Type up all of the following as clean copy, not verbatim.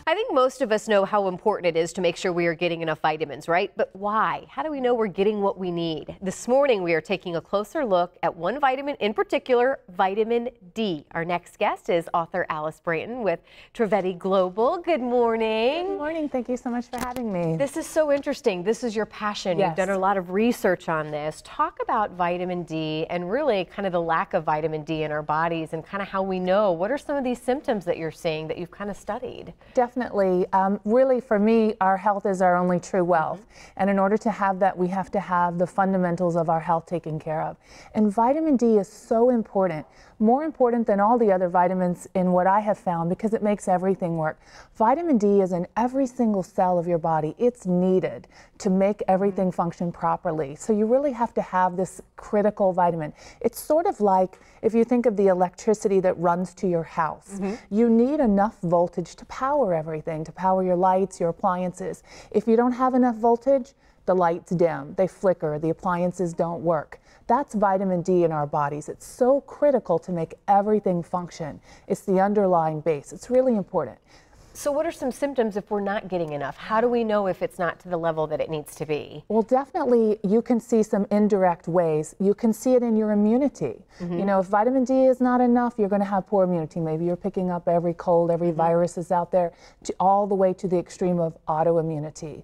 I think most of us know how important it is to make sure we are getting enough vitamins, right? But why? How do we know we're getting what we need? This morning, we are taking a closer look at one vitamin in particular, vitamin D. Our next guest is author Alice Brayton with Trivedi Global. Good morning. Good morning. Thank you so much for having me. This is so interesting. This is your passion. Yes. You've done a lot of research on this. Talk about vitamin D and really kind of the lack of vitamin D in our bodies and kind of how we know. What are some of these symptoms that you're seeing that you've kind of studied? Definitely. Really, for me, our health is our only true wealth. And in order to have that, we have to have the fundamentals of our health taken care of. And vitamin D is so important, more important than all the other vitamins in what I have found, because it makes everything work. Vitamin D is in every single cell of your body. It's needed to make everything function properly. So you really have to have this critical vitamin. It's sort of like if you think of the electricity that runs to your house. You need enough voltage to power everything, to power your lights, your appliances. If you don't have enough voltage, the lights dim, they flicker, the appliances don't work. That's vitamin D in our bodies. It's so critical to make everything function. It's the underlying base. It's really important. So what are some symptoms if we're not getting enough? How do we know if it's not to the level that it needs to be? Well, definitely you can see some indirect ways. You can see it in your immunity. You know, if vitamin D is not enough, you're going to have poor immunity. Maybe you're picking up every cold, every virus is out there, all the way to the extreme of autoimmunity,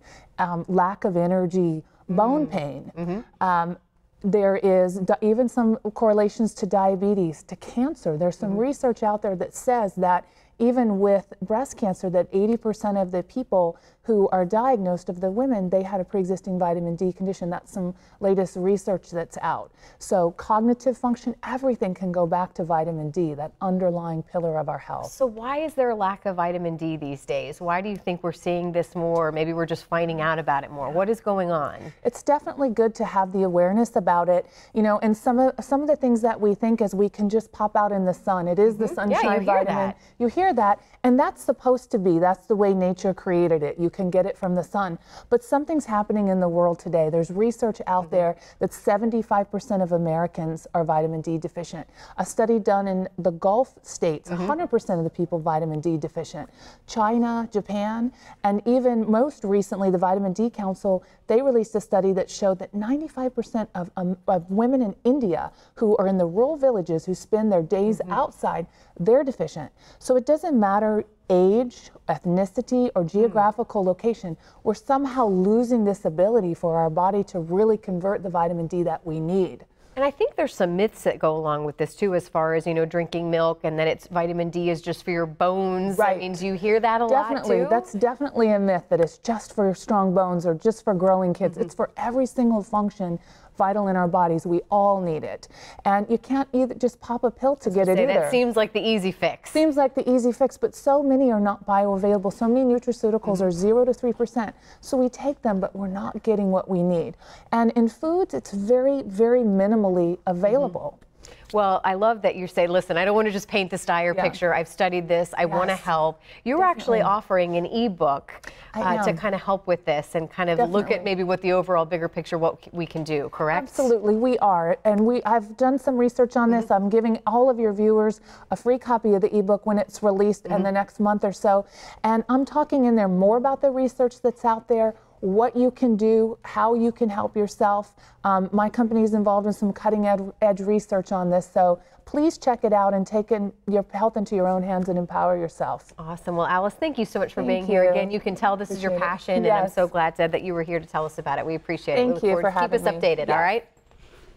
lack of energy, bone pain. There is even some correlations to diabetes, to cancer. There's some research out there that says that even with breast cancer, that 80% of the people who are diagnosed, of the women, they had a pre-existing vitamin D condition. That's some latest research that's out. So cognitive function, everything can go back to vitamin D, that underlying pillar of our health. So why is there a lack of vitamin D these days? Why do you think we're seeing this more? Maybe we're just finding out about it more. What is going on? It's definitely good to have the awareness about it. You know, and some of the things that we think is we can just pop out in the sun. It is the sunshine vitamin. You hear that, and that's supposed to be. That's the way nature created it. You can get it from the sun. But something's happening in the world today. There's research out there that 75% of Americans are vitamin D deficient. A study done in the Gulf states, 100% of the people vitamin D deficient. China, Japan, and even most recently the Vitamin D Council, they released a study that showed that 95% of women in India who are in the rural villages, who spend their days outside, they're deficient. So it doesn't matter age, ethnicity, or geographical location. We're somehow losing this ability for our body to really convert the vitamin D that we need. And I think there's some myths that go along with this too, as far as, you know, drinking milk and that it's vitamin D is just for your bones. Right. I mean, do you hear that a lot too? That's definitely a myth, that it's just for strong bones or just for growing kids. It's for every single function vital in our bodies. We all need it. And you can't either just pop a pill to get it either. That seems like the easy fix. Seems like the easy fix, but so many are not bioavailable. So many nutraceuticals are 0 to 3%. So we take them, but we're not getting what we need. And in foods, it's very, very minimally available. Well, I love that you say, listen, I don't want to just paint this dire picture. I've studied this. I want to help. You're actually offering an ebook to kind of help with this and kind of look at maybe what the overall bigger picture, what we can do, correct? Absolutely, we are. And I've done some research on this. I'm giving all of your viewers a free copy of the ebook when it's released in the next month or so. And I'm talking in there more about the research that's out there, what you can do, how you can help yourself. My company is involved in some cutting edge research on this, so please check it out and take your health into your own hands and empower yourself. Awesome. Well, Alice, thank you so much for being here again. You can tell this is your passion, and I'm so glad that you were here to tell us about it. We appreciate it. Thank you for having me. Keep us updated, all right?